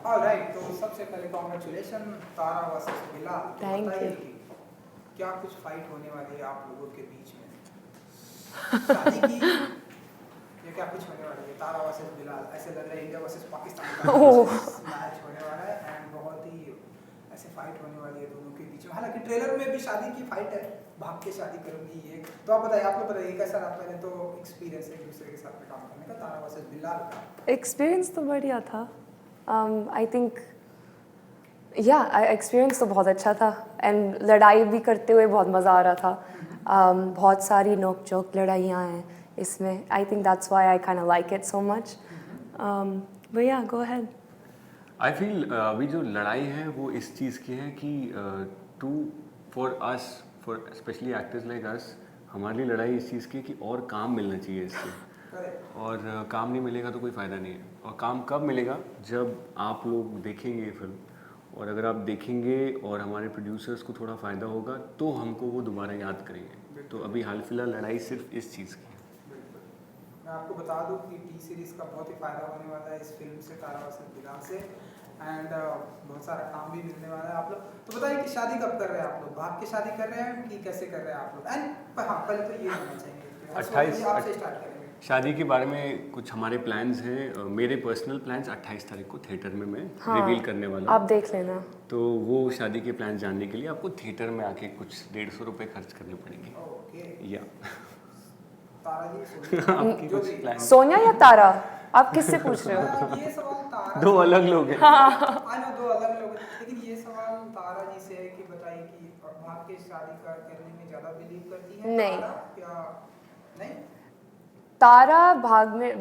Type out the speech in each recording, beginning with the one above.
Alright, तो सबसे पहले कांग्रेचुलेशन तारा वर्सेस बिलाल। तो थैंक बताइए यू। कि क्या कुछ फाइट होने वाली है आप लोगों के बीच में शादी की, ये क्या कुछ होने वाली है तारा वर्सेस बिलाल? ऐसे लग रहा है इंडिया वर्सेस पाकिस्तान का ओह मैच होने वाला है एंड बहुत ही ऐसे फाइट होने वाली है दोनों के बीच में। हालांकि ट्रेलर में भी शादी की फाइट है, भाग के शादी करूंगी ये। तो आप बताइए, आप लोग बताइए कैसा रहा पहले तो एक्सपीरियंस एक दूसरे के साथ में काम करने का तारा वर्सेस बिलाल का? एक्सपीरियंस तो बढ़िया था। आई थिंक या एक्सपीरियंस तो बहुत अच्छा था एंड लड़ाई भी करते हुए बहुत मज़ा आ रहा था। बहुत सारी नोक झोंक लड़ाइयाँ हैं इसमें। I think that's why I kind of like it so much. But या गो अहेड। आई फील अभी जो लड़ाई है वो इस चीज़ की है कि to for us, for specially actors like us, हमारे लिए लड़ाई इस चीज़ की है कि और काम मिलना चाहिए इससे। और काम नहीं मिलेगा तो कोई फ़ायदा नहीं है। और काम कब मिलेगा? जब आप लोग देखेंगे फिल्म, और अगर आप देखेंगे और हमारे प्रोड्यूसर्स को थोड़ा फ़ायदा होगा तो हमको वो दोबारा याद करेंगे। तो अभी हाल फिलहाल लड़ाई सिर्फ इस चीज़ की है। मैं आपको बता दूं कि टी सीरीज़ का बहुत ही फ़ायदा होने वाला है इस फिल्म से, तारा वर्सेस बिलाल से। एंड बहुत सारा काम भी मिलने वाला है आप लोग। तो बताइए कि शादी कब कर रहे हैं आप लोग? भाग के शादी कर रहे हैं कि कैसे कर रहे हैं आप लोग? एंड हाँ, पहले तो ये होना चाहिए कि हर्षवर्धन जी आपसे स्टार्ट करेंगे। शादी के बारे में कुछ हमारे प्लान्स हैं। मेरे पर्सनल प्लान्स 28 तारीख को थिएटर में मैं हाँ, रिवील करने वाला आप हूँ। देख लेना। तो वो शादी के प्लान जानने के लिए आपको थिएटर में आके कुछ 150 रुपये खर्च करने पड़ेंगे। ओके, या तारा जी सोनिया आपकी जो कुछ भी प्लान? सोनिया या तारा? आप किससे पूछ रहे हो? ये सवाल तारा दो से- अलग लोग हैं। आई नो दो अलग लोग हैं, लेकिन ये सवाल तारा जी से है कि बताइए कि भाग के शादी करने में ज़्यादा बिलीव करती हैं नहीं। तारा या नहीं? तारा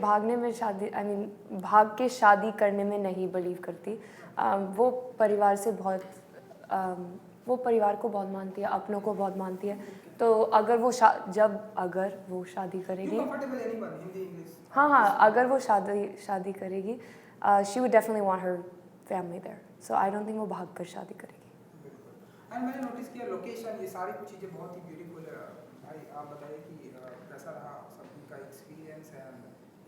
भागने में शादी आई मीन भाग के शादी करने में नहीं बिलीव करती। वो परिवार से बहुत वो परिवार को बहुत मानती है, अपनों को बहुत मानती है। तो अगर वो अगर वो शादी करेगी, कंफर्टेबल एनीवन, हिंदी इंग्लिश? हाँ, अगर वो शादी करेगी, she would definitely want her family there. So I don't think वो भाग कर शादी करेगी। एंड मैंने नोटिस किया लोकेशन, ये सारी कुछ चीज़ें बहुत ही ब्यूटीफुल है। भाई आप बताइए कि कैसा रहा सबका एक्सपीरियंस है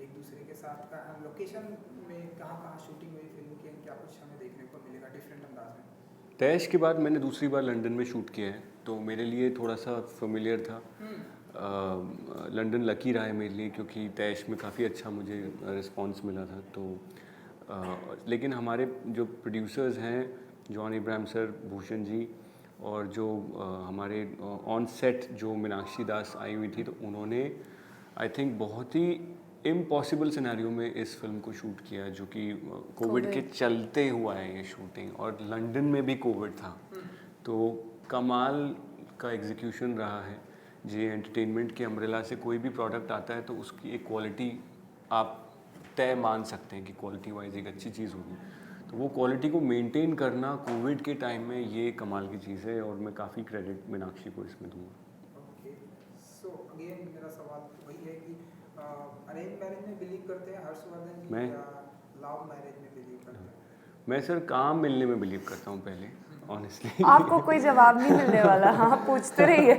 एक दूसरे के साथ का? एंड लोकेशन में कहाँ कहाँ शूटिंग हुई फिल्म की, क्या कुछ हमें देखने को मिलेगा डिफरेंट अंदाज में? तैश के बाद मैंने दूसरी बार लंदन में शूट किया है, तो मेरे लिए थोड़ा सा फेमिलियर था। लंदन लकी रहा है मेरे लिए, क्योंकि तैश में काफ़ी अच्छा मुझे रिस्पांस मिला था। तो लेकिन हमारे जो प्रोड्यूसर्स हैं, जॉन इब्राहिम सर, भूषण जी, और जो हमारे ऑन सेट जो मीनाक्षी दास आई हुई थी, तो उन्होंने आई थिंक बहुत ही इम्पॉसिबल सिनेरियो में इस फिल्म को शूट किया, जो कि कोविड के चलते हुआ है ये शूटिंग, और लंदन में भी कोविड था। तो कमाल का एग्जीक्यूशन रहा है। जी एंटरटेनमेंट के अम्ब्रेला से कोई भी प्रोडक्ट आता है तो उसकी एक क्वालिटी आप तय मान सकते हैं कि क्वालिटी वाइज एक अच्छी चीज़ होगी। तो वो क्वालिटी को मेंटेन करना कोविड के टाइम में ये कमाल की चीज़ है, और मैं काफ़ी क्रेडिट मीनाक्षी को इसमें दूंगा। ओके, सो अगेन मेरा सवाल वही है कि अरेंज मैरिज में बिलीव करते हैं हर्षवर्धन जी मैं? या लव मैरिज में बिलीव करते हैं? मैं सर काम मिलने में बिलीव करता हूँ पहले, ऑनेस्टली। आपको कोई जवाब नहीं मिलने वाला, हाँ, पूछते रहिए।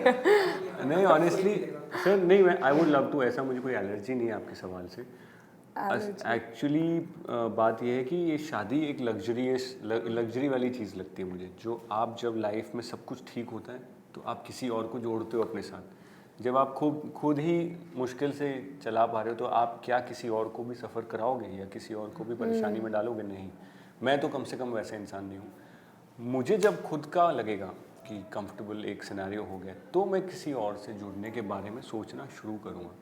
नहीं, ऑनेस्टली सर, नहीं, मैं आई वुड लव टू, ऐसा मुझे कोई एलर्जी नहीं है आपके सवाल से। एक्चुअली बात यह है कि ये शादी एक लग्जरी वाली चीज़ लगती है मुझे। जो आप जब लाइफ में सब कुछ ठीक होता है तो आप किसी और को जोड़ते हो अपने साथ। जब आप खुद ही मुश्किल से चला पा रहे हो तो आप क्या किसी और को भी सफ़र कराओगे या किसी और को भी परेशानी में डालोगे? नहीं। मैं तो कम से कम वैसा इंसान नहीं हूँ। मुझे जब खुद का लगेगा कि कंफर्टेबल एक सिनेरियो हो गया तो मैं किसी और से जुड़ने के बारे में सोचना शुरू करूँगा।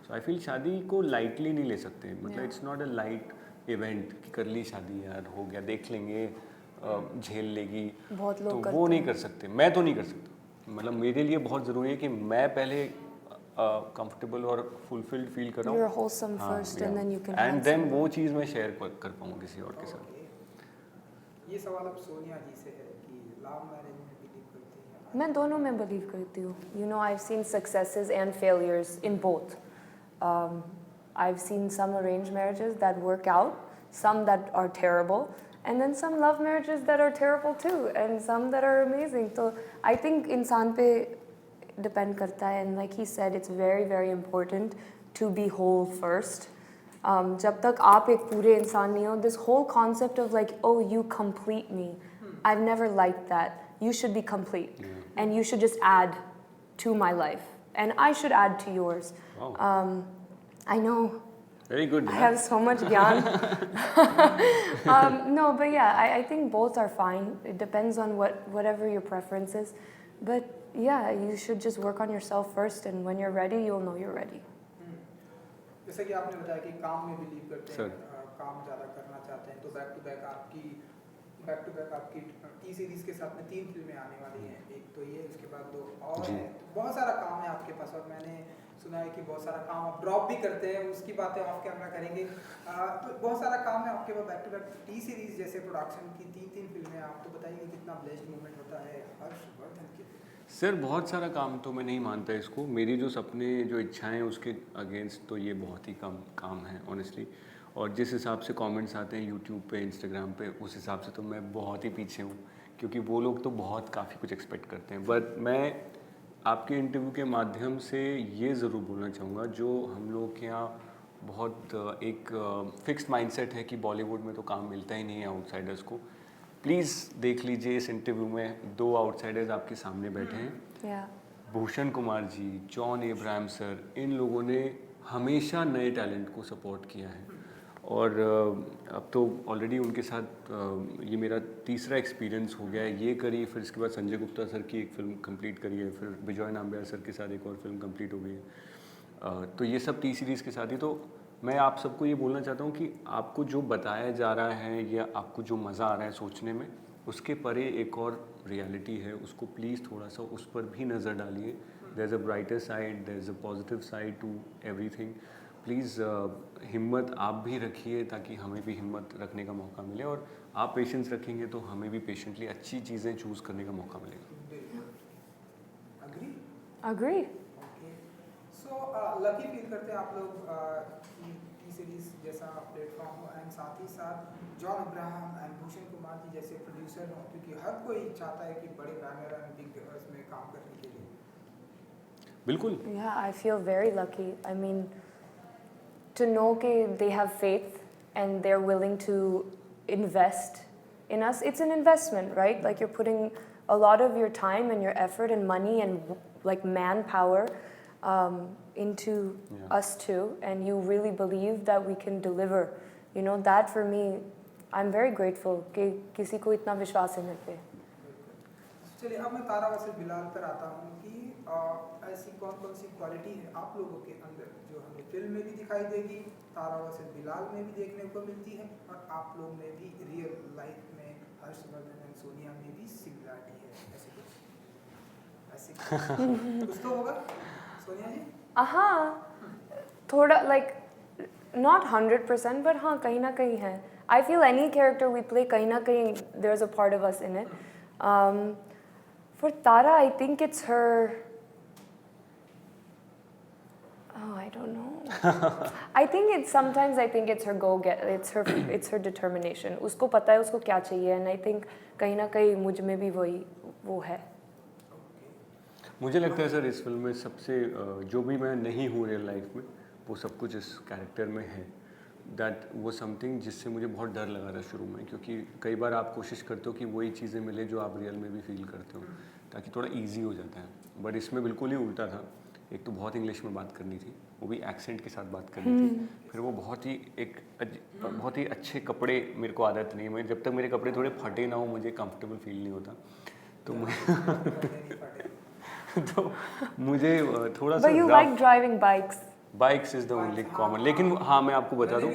सो आई फील शादी को लाइटली नहीं ले सकते। मतलब it's not a light event कि कर ली शादी, यार हो गया, देख लेंगे, झेल लेगी, बहुत लोग तो करते वो नहीं हैं। कर सकते। मैं तो नहीं कर सकता। मतलब मेरे लिए बहुत ज़रूरी है कि मैं पहले कंफर्टेबल और फुलफिल्ड फील कर रहा You're हूँ। wholesome first and then you can and find then someone. वो चीज़ मैं शेयर कर पाऊँ किसी और के साथ। ये सवाल अब सोनिया जी से है कि लव मैरिज में बिलीव करती हैं? मैं दोनों में बिलीव करती हूँ। You know, I've seen successes and failures in both. I've seen some arranged marriages that work out, some that are terrible, and then some love marriages that are terrible too, and some that are amazing. So I think इंसान पे depend करता है, and like he said, it's very important to be whole first. जब तक आप एक पूरे इंसान नहीं हो, this whole concept of like oh you complete me, I have never like that. You should be complete, and you should just add to my life, and I should add to yours. Wow. I know. Very good. I have so much gyan. No, but yeah, I think both are fine. It depends on whatever your preference is. But yeah, you should just work on yourself first, and when you're ready, you'll know you're ready. जैसे कि आपने बताया कि काम में believe करते हैं, Sir. काम ज़्यादा करना चाहते हैं, तो बैक टू बैक आपकी टी सीरीज के साथ में 3 फिल्में आने वाली हैं. एक तो ये, उसके बाद 2 और जी. हैं. बहुत सारा काम है आपके पास, और मैंने सुना है कि बहुत सारा काम आप ड्रॉप भी करते हैं, उसकी बातें ऑफ कैमरा करेंगे. तो बहुत सारा काम है आपके पास back to back T Series जैसे प्रोडक्शन की 3 फिल्में. आप तो बताइए कितना ब्लेस्ड मोमेंट होता है हर्षवर्धन के लिए. सर बहुत सारा काम तो मैं नहीं मानता इसको. मेरी जो सपने जो इच्छाएं उसके अगेंस्ट तो ये बहुत ही कम काम है ऑनेस्टली. और जिस हिसाब से कमेंट्स आते हैं यूट्यूब पे, इंस्टाग्राम पे, उस हिसाब से तो मैं बहुत ही पीछे हूँ, क्योंकि वो लोग तो बहुत काफ़ी कुछ एक्सपेक्ट करते हैं. बट मैं आपके इंटरव्यू के माध्यम से ये ज़रूर बोलना चाहूँगा, जो हम लोग के यहाँ बहुत एक फिक्स्ड माइंडसेट है कि बॉलीवुड में तो काम मिलता ही नहीं है आउटसाइडर्स को. प्लीज़ देख लीजिए इस इंटरव्यू में 2 आउटसाइडर्स आपके सामने बैठे हैं. Yeah. भूषण कुमार जी, जॉन एब्राहम सर, इन लोगों ने हमेशा नए टैलेंट को सपोर्ट किया है. और अब तो ऑलरेडी उनके साथ ये मेरा तीसरा एक्सपीरियंस हो गया है. ये करी, फिर इसके बाद संजय गुप्ता सर की एक फ़िल्म कंप्लीट करी है, फिर विजय नाम्बियाल सर के साथ एक और फिल्म कंप्लीट हो गई है. तो ये सब टी सीरीज़ के साथ ही. तो मैं आप सबको ये बोलना चाहता हूँ कि आपको जो बताया जा रहा है या आपको जो मज़ा आ रहा है सोचने में, उसके परे एक और रियलिटी है. उसको प्लीज़ थोड़ा सा उस पर भी नज़र डालिए. There is a brighter side, there is a positive side to everything. Please हिम्मत आप भी रखिए, ताकि हमें भी हिम्मत रखने का मौका मिले. और आप पेशेंस रखेंगे तो हमें भी पेशेंटली अच्छी चीज़ें चूज़ करने का मौका मिलेगा. Agree. सो लकी फील करते हैं आप लोग टी सीरीज जैसा प्लेटफॉर्म हो, एंड साथ ही साथ John Abraham and Bhushan Kumar ji जैसे प्रोड्यूसर हों, क्योंकि हर कोई चाहता है कि बड़े बैनर एंड बिग में काम करने के लिए. बिल्कुल. Yeah, I feel very lucky. I mean, to know that they have faith and they're willing to invest in us. It's an investment, right? Like you're putting a lot of your time and your effort and money and like manpower into us too, and you really believe that we can deliver. You know, that for me, I'm very grateful कि किसी को इतना विश्वास है मेरे पे. चलिए, अब मैं तारा वसील बिलाल पर आता हूँ कि ऐसी कौन कौन सी क्वालिटी है आप लोगों के अंदर जो हमें फिल्म में भी दिखाई देगी, तारा वसील बिलाल में भी देखने को मिलती है, और आप लोग में भी रियल लाइफ में हर्षवर्धन एंड सोनिया में भी सिमिलरिटी है. ऐसे कुछ तो होगा सोनिया जी. हाँ, थोड़ा like not 100%, but हाँ कहीं ना कहीं है. I feel any character we play, कहीं ना कहीं there's a part of us in it. For Tara, I think it's her. Oh, I don't know. I think it's her go-get. It's her determination. उसको पता है उसको क्या चाहिए, and I think कहीं ना कहीं मुझ में भी वो है. मुझे लगता है सर इस फिल्म में सबसे जो भी मैं नहीं हूँ रियल लाइफ में, वो सब कुछ इस कैरेक्टर में है. दैट वो समथिंग जिससे मुझे बहुत डर लगा था शुरू में, क्योंकि कई बार आप कोशिश करते हो कि वही चीज़ें मिले जो आप रियल में भी फील करते हो, ताकि थोड़ा इजी हो जाता है. बट इसमें बिल्कुल ही उल्टा था. एक तो बहुत इंग्लिश में बात करनी थी, वो भी एक्सेंट के साथ बात करनी थी. फिर वो बहुत ही अच्छे कपड़े, मेरे को आदत नहीं है. मैं जब तक मेरे कपड़े थोड़े फटे ना हो मुझे कंफर्टेबल फील नहीं होता. तो मुझे थोड़ा सा. But you like driving bikes. Bikes is the only common. लेकिन हाँ, मैं आपको बता दूँ,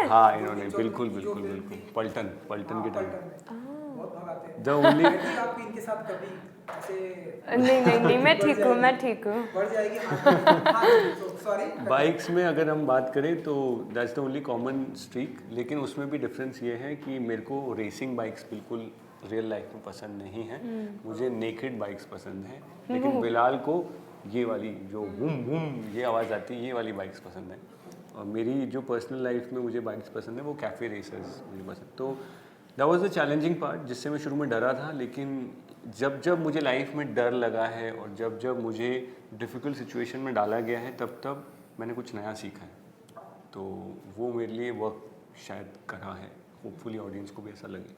हाँ इन्होंने बिल्कुल पलटन के टाइम द ओनली. नहीं, मैं ठीक हूँ. बाइक्स में अगर हम बात करें तो that's the only common streak. लेकिन उसमें भी डिफरेंस ये है कि मेरे को रेसिंग बाइक्स बिल्कुल रियल लाइफ में पसंद नहीं है. मुझे नेकेड बाइक्स पसंद है. लेकिन बिलाल को ये वाली जो बूम बूम ये आवाज़ आती है, ये वाली बाइक्स पसंद है. और मेरी जो पर्सनल लाइफ में मुझे बाइक्स पसंद है वो कैफ़े रेसर्स मुझे पसंद. तो that was the challenging part, जिससे मैं शुरू में डरा था. लेकिन जब मुझे लाइफ में डर लगा है और जब मुझे डिफ़िकल्ट सिचुएशन में डाला गया है, तब मैंने कुछ नया सीखा है. तो वो मेरे लिए वर्क शायद करा है, होपफुली ऑडियंस को भी ऐसा लगे।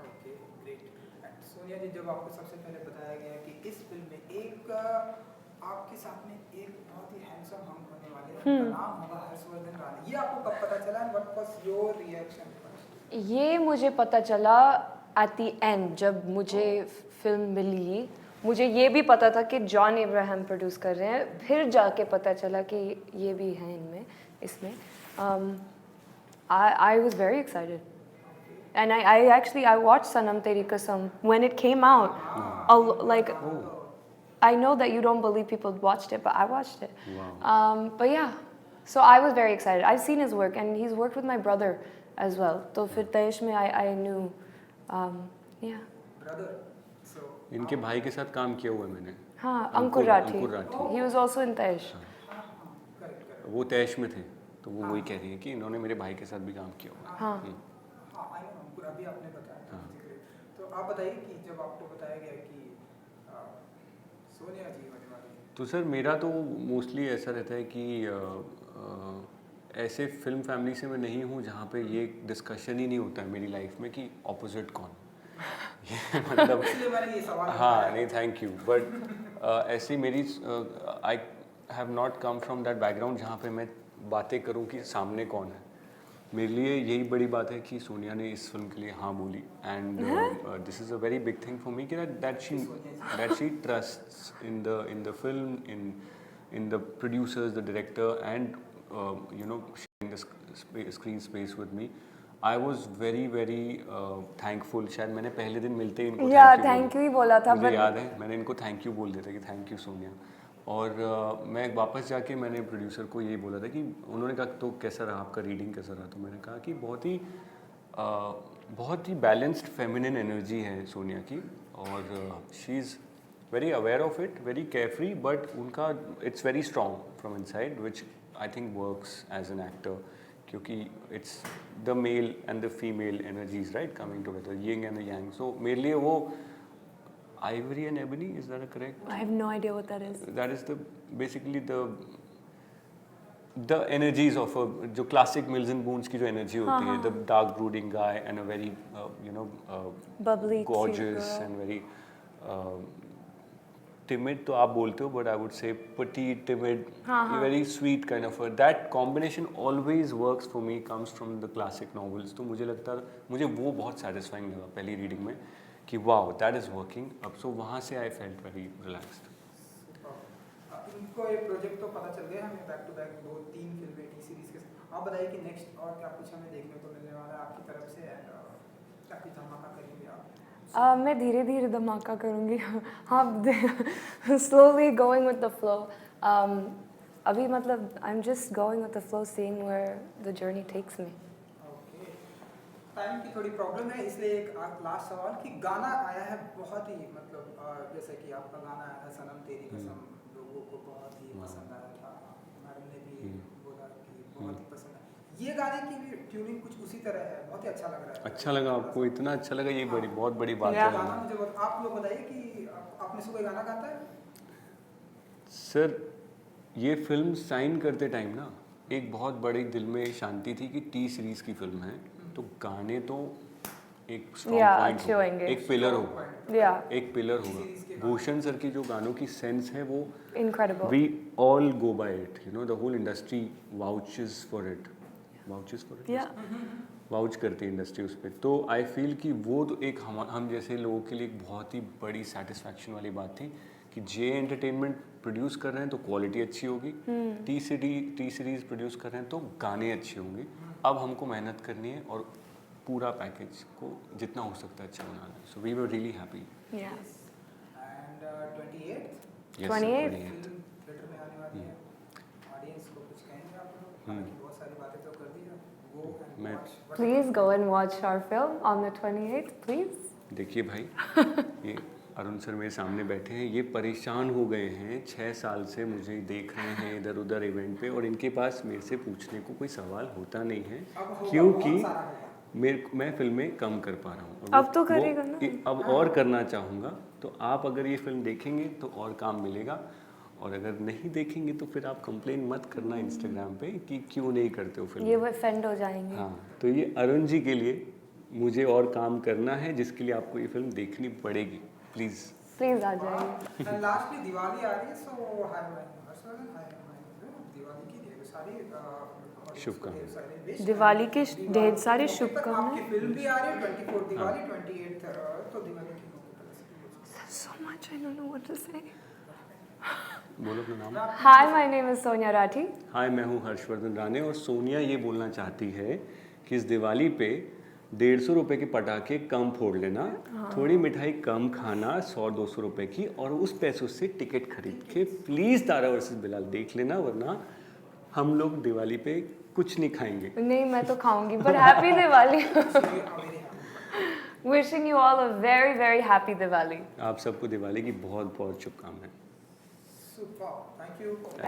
Okay great. एंड सोनिया जी, जब आपको सबसे पहले बताया गया कि इस फिल्म में एक आपके साथ में एक बहुत ही हैंडसम हंक होने वाले हैं, उनका नाम होगा हर्षवर्धन राणे, ये आपको कब पता चला and what was your reaction first? ये मुझे पता चला एट द एंड, जब मुझे फिल्म मिली। मुझे ये भी पता था कि जॉन अब्राहम प्रोड्यूस कर रहे हैं, फिर जाके पता चला कि ये भी हैं इसमें। I was very excited. And I actually watched Sanam Teri Kasam when it came out. Like, I know that you don't believe people watched it, but I watched it. Wow. But yeah, so I was very excited. I've seen his work, and he's worked with my brother as well. So फिर तेज में I knew, yeah. Brother, सो इनके भाई के साथ काम किया हुआ है मैंने। हाँ, Ankur Rathi. Ankur Rathi. He was also in Tesh. Correct. वो तैश में थे, तो वो वही कह रही है कि इन्होंने मेरे भाई के साथ भी काम किया हुआ है। हाँ। हाँ, आई नो अंकुर, अभी आपने बताया था। हाँ। तो आप बताइए कि जब आपको बताया गया कि सोनिया जी होने वाली है। तो सर मेरा तो मोस्टली ऐसा रहता है कि ऐसे फिल्म फैमिली से मैं नहीं हूँ जहाँ पे ये डिस्कशन ही नहीं होता है मेरी लाइफ में कि ऑपोजिट कौन। ये मतलब इसलिए मैंने ये सवाल हाँ नहीं थैंक यू, बट ऐसी मेरी I have not come from that background जहाँ पे मैं बातें करूँ कि सामने कौन है। मेरे लिए यही बड़ी बात है कि सोनिया ने इस फिल्म के लिए हाँ बोली, and this is a very big thing for me कि that she trusts in the film, in the producers, the director, and you know sharing the screen space with me. I was very very thankful. शायद मैंने पहले दिन मिलते ही इनको thank you ही बोला था। मुझे याद है मैंने इनको थैंक यू बोल दिया था कि थैंक यू सोनिया। और मैं वापस जाके मैंने प्रोड्यूसर को यही बोला था कि उन्होंने कहा तो कैसा रहा आपका रीडिंग, कैसा रहा? तो मैंने कहा कि बहुत ही बैलेंस्ड फेमिनिन एनर्जी है सोनिया की, और she is very aware of it, very carefree, but उनका it's very strong from inside, which I think works as an actor, क्योंकि it's the male and the female energies right coming together, yin and the yang. So मेरे लिए वो Ivory and Ebony, is that correct? I have no idea what that is. That is basically the energies of जो classic Mills and Boons की जो energy होती है, the dark brooding guy and a very bubbly, gorgeous and very timid तो आप बोलते हो, but I would say petite, timid, very sweet kind of that combination always works for me, comes from the classic novels। तो मुझे वो बहुत satisfying लगा पहली reading में कि वाओ दैट इज़ वर्किंग। अब सो वहाँ से आई फेल्ट वेरी रिलैक्स्ड। इनको ये प्रोजेक्ट तो पता चल गया हमें, बैक टू बैक 2-3 फिल्में टी सीरीज के साथ। आप बताइए कि नेक्स्ट और क्या कुछ हमें देखने को मिलने वाला है आपकी तरफ से, एंड क्या कुछ धमाका करेंगे आप? मैं धीरे धीरे धमाका करूँगी। हाँ, slowly going with the flow. अभी मतलब I am just going with the flow, seeing where the journey takes me. Time की थोड़ी प्रॉब्लम है, इसलिए एक लास्ट सवाल कि गाना आया है बहुत ही मतलब जैसे कि आपका गाना आया था सनम तेरी कसम, लोगों को बहुत ही पसंद आया था, मैडम ने भी बोला कि बहुत ही पसंद आया। ये गाने की भी ट्यूनिंग कुछ उसी तरह है, बहुत ही अच्छा लग रहा है। अच्छा लगा आपको? इतना अच्छा लगा, ये बहुत बड़ी बात है। गाना मुझे आप लोग बताइए कि आपने से कोई गाना गाता है? सर ये फिल्म साइन करते टाइम ना एक बहुत बड़ी दिल में शांति थी कि टी सीरीज की फिल्म है, तो गाने तो एक स्ट्रॉन्ग पॉइंट हो, एक पिलर हो, एक पिलर होगा। भूषण सर की जो गानों की सेंस है वो incredible, we all go by it, you know the whole industry vouches for it, vouch करती है इंडस्ट्री उस पर। तो आई फील कि वो तो एक हम जैसे लोगों के लिए एक बहुत ही बड़ी सेटिस्फैक्शन वाली बात थी कि जे एंटरटेनमेंट प्रोड्यूस कर रहे हैं तो क्वालिटी अच्छी होगी, टी सीरीज प्रोड्यूस कर रहे हैं तो गाने अच्छे होंगे। अब हमको मेहनत करनी है और पूरा पैकेज को जितना हो सकता है अच्छा बनाना है। So we were really happy. And 28 theatre में आने वाली है, ऑडियंस को कुछ कहेंगे आप लोग? हालांकि बहुत सारी बातें तो कर दी है, go and watch. Please go and watch our film on the 28th please. देखिए भाई, ये अरुण सर मेरे सामने बैठे हैं, ये परेशान हो गए हैं, 6 साल से मुझे देख रहे हैं इधर उधर इवेंट पे, और इनके पास मेरे से पूछने को कोई सवाल होता नहीं है क्योंकि मैं फिल्में कम कर पा रहा हूँ। अब तो करेगा ना, अब और करना चाहूँगा, तो आप अगर ये फिल्म देखेंगे तो और काम मिलेगा। और अगर नहीं देखेंगे तो फिर आप कंप्लेन मत करना इंस्टाग्राम पे कि क्यों नहीं करते हो फिल्म। ये वो ऑफेंड हो जाएंगे। हाँ, तो ये अरुण जी के लिए मुझे और काम करना है, जिसके लिए आपको ये फिल्म देखनी पड़ेगी, प्लीज़। प्लीज आ जाइए। एंड लास्टली दिवाली आ रही है, सो हाय दिवाली की ढेर सारी शुभकामनाएं। दिवाली के ढेर सारी आपकी शुभकामनाएं। फिल्म भी आ रही है 24 दिवाली 28 तो दिवाली की So much I don't know what to say. बोलो अपना नाम। Hi, my name is Sonia Rathi. हाय, मैं हूँ हर्षवर्धन राणे और सोनिया ये बोलना चाहती है कि इस दिवाली पे 150 रुपए के पटाखे कम फोड़ लेना, थोड़ी मिठाई कम खाना, 100-200 रुपए की, और उस पैसों से टिकट खरीद के प्लीज़ तारा वर्सेस बिलाल देख लेना, वरना हम लोग दिवाली पे कुछ नहीं खाएंगे। नहीं, मैं तो खाऊंगी, but happy Diwali. Wishing you all a very, very happy Diwali. आप सबको दिवाली की बहुत बहुत शुभकामनाएं। Super, thank you. Thank